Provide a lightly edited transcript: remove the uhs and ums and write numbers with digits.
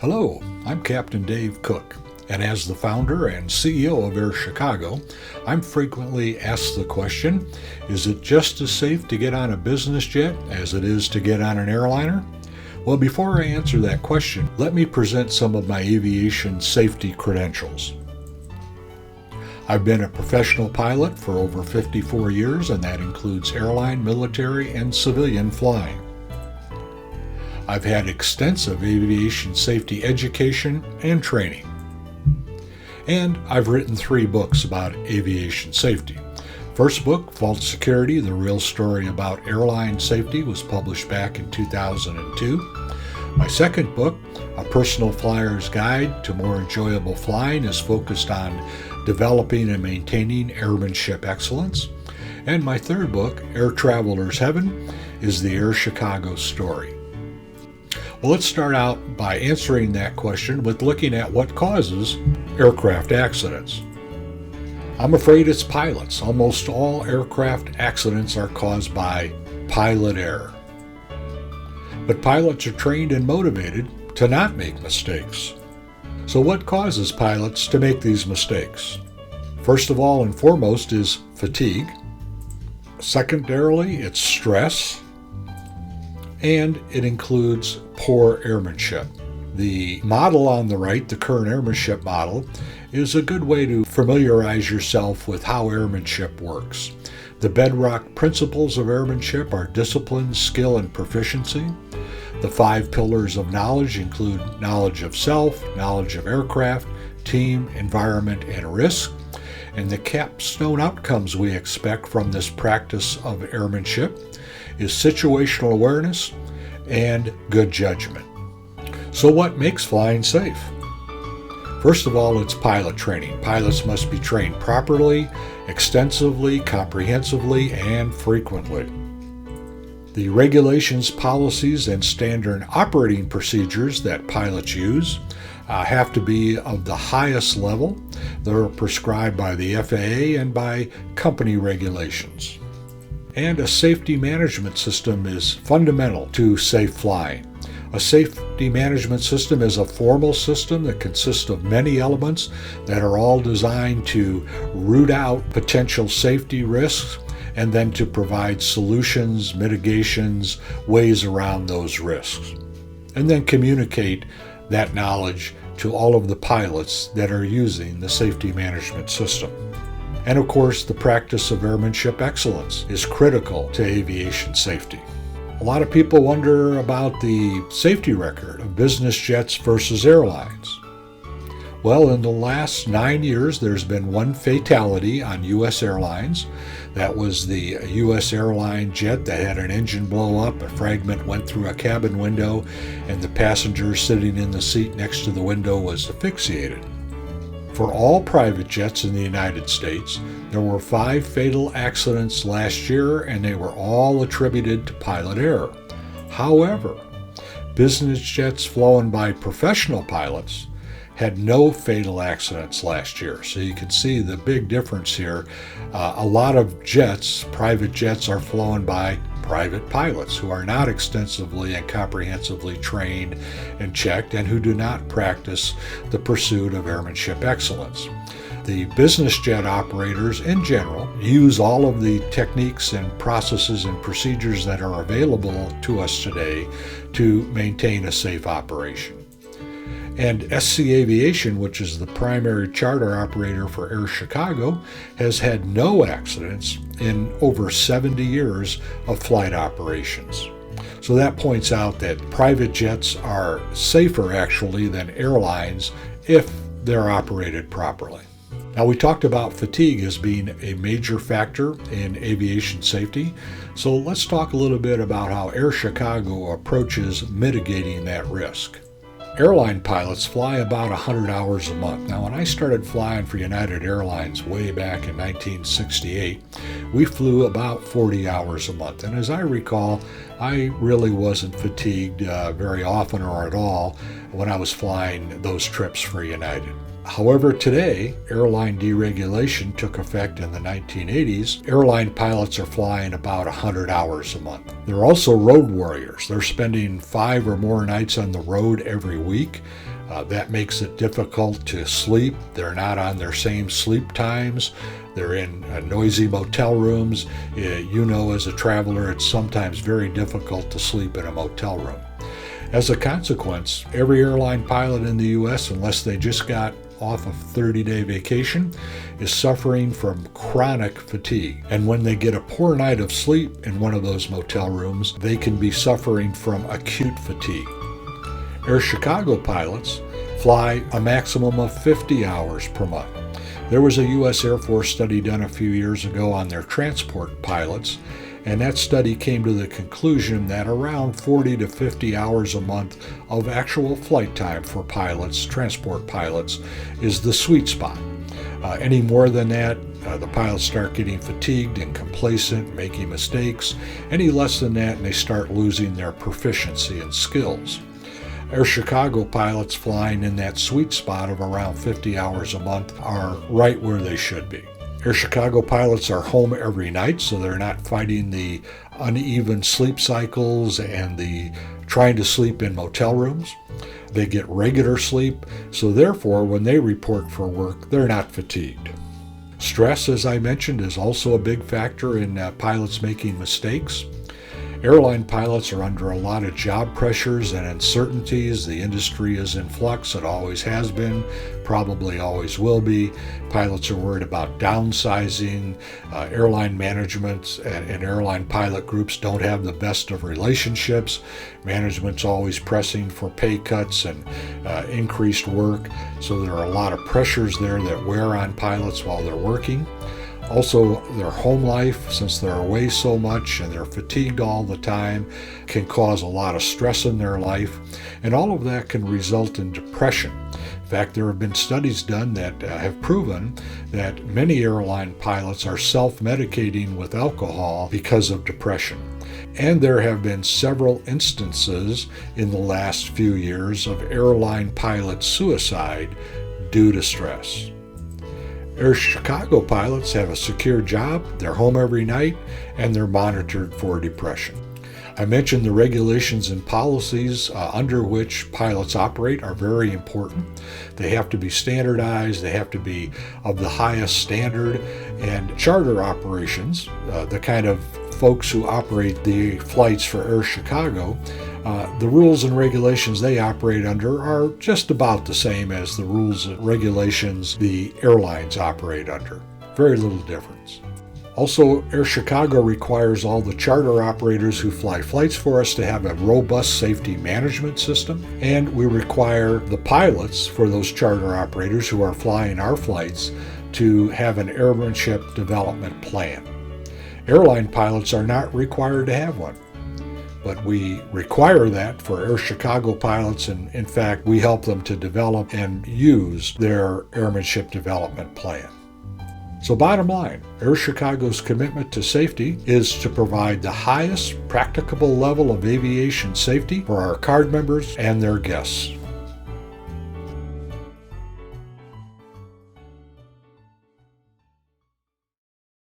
Hello, I'm Captain Dave Cook, and as the founder and CEO of AirChicago, I'm frequently asked the question, is it just as safe to get on a business jet as it is to get on an airliner? Well, before I answer that question, let me present some of my aviation safety credentials. I've been a professional pilot for over 54 years, and that includes airline, military, and civilian flying. I've had extensive aviation safety education and training. And I've written 3 books about aviation safety. First book, False Security, The Real Story About Airline Safety, was published back in 2002. My second book, A Personal Flyer's Guide to More Enjoyable Flying, is focused on developing and maintaining airmanship excellence. And my third book, Air Traveler's Heaven, is the AirChicago story. Well, let's start out by answering that question with looking at what causes aircraft accidents. I'm afraid it's pilots. Almost all aircraft accidents are caused by pilot error. But pilots are trained and motivated to not make mistakes. So what causes pilots to make these mistakes? First of all and foremost is fatigue. Secondarily, it's stress. And it includes poor airmanship. The model on the right, the current airmanship model, is a good way to familiarize yourself with how airmanship works. The bedrock principles of airmanship are discipline, skill, and proficiency. The 5 pillars of knowledge include knowledge of self, knowledge of aircraft, team, environment, and risk. And the capstone outcomes we expect from this practice of airmanship is situational awareness and good judgment. So what makes flying safe? First of all, it's pilot training. Pilots must be trained properly, extensively, comprehensively, and frequently. The regulations, policies, and standard operating procedures that pilots use have to be of the highest level. They're prescribed by the FAA and by company regulations. And a safety management system is fundamental to safe flying. A safety management system is a formal system that consists of many elements that are all designed to root out potential safety risks and then to provide solutions, mitigations, ways around those risks. And then communicate that knowledge to all of the pilots that are using the safety management system. And of course, the practice of airmanship excellence is critical to aviation safety. A lot of people wonder about the safety record of business jets versus airlines. Well, in the last 9 years, there's been 1 fatality on U.S. airlines. That was the U.S. airline jet that had an engine blow up. A fragment went through a cabin window, and the passenger sitting in the seat next to the window was asphyxiated. For all private jets in the United States, there were 5 fatal accidents last year, and they were all attributed to pilot error. However, business jets flown by professional pilots had no fatal accidents last year. So you can see the big difference here. A lot of jets, private jets, are flown by private pilots who are not extensively and comprehensively trained and checked and who do not practice the pursuit of airmanship excellence. The business jet operators in general use all of the techniques and processes and procedures that are available to us today to maintain a safe operation. And SC Aviation, which is the primary charter operator for AirChicago, has had no accidents in over 70 years of flight operations. So that points out that private jets are safer actually than airlines if they're operated properly. Now, we talked about fatigue as being a major factor in aviation safety. So let's talk a little bit about how AirChicago approaches mitigating that risk. Airline pilots fly about 100 hours a month. Now, when I started flying for United Airlines way back in 1968, we flew about 40 hours a month. And as I recall, I really wasn't fatigued very often or at all when I was flying those trips for United. However, today, airline deregulation took effect in the 1980s. Airline pilots are flying about 100 hours a month. They're also road warriors. They're spending 5 or more nights on the road every week. That makes it difficult to sleep. They're not on their same sleep times. They're in noisy motel rooms. You know, as a traveler, it's sometimes very difficult to sleep in a motel room. As a consequence, every airline pilot in the U.S., unless they just got off a 30-day vacation, is suffering from chronic fatigue. And when they get a poor night of sleep in one of those motel rooms, they can be suffering from acute fatigue. AirChicago pilots fly a maximum of 50 hours per month. There was a U.S. Air Force study done a few years ago on their transport pilots, and that study came to the conclusion that around 40 to 50 hours a month of actual flight time for pilots, transport pilots, is the sweet spot. Any more than that, the pilots start getting fatigued and complacent, making mistakes. Any less than that, and they start losing their proficiency and skills. AirChicago pilots flying in that sweet spot of around 50 hours a month are right where they should be. AirChicago pilots are home every night, so they're not fighting the uneven sleep cycles and the trying to sleep in motel rooms. They get regular sleep, so therefore when they report for work, they're not fatigued. Stress, as I mentioned, is also a big factor in pilots making mistakes. Airline pilots are under a lot of job pressures and uncertainties. The industry is in flux. It always has been, probably always will be. Pilots are worried about downsizing. Airline management and airline pilot groups don't have the best of relationships. Management's always pressing for pay cuts and increased work. So there are a lot of pressures there that wear on pilots while they're working. Also, their home life, since they're away so much and they're fatigued all the time, can cause a lot of stress in their life, and all of that can result in depression. In fact, there have been studies done that have proven that many airline pilots are self-medicating with alcohol because of depression. And there have been several instances in the last few years of airline pilot suicide due to stress. AirChicago pilots have a secure job, they're home every night, and they're monitored for depression. I mentioned the regulations and policies under which pilots operate are very important. They have to be standardized, they have to be of the highest standard, and charter operations, the kind of folks who operate the flights for AirChicago, the rules and regulations they operate under are just about the same as the rules and regulations the airlines operate under. Very little difference. Also, AirChicago requires all the charter operators who fly flights for us to have a robust safety management system, and we require the pilots for those charter operators who are flying our flights to have an airmanship development plan. Airline pilots are not required to have one, but we require that for AirChicago pilots, and in fact, we help them to develop and use their airmanship development plan. So bottom line, AirChicago's commitment to safety is to provide the highest practicable level of aviation safety for our card members and their guests.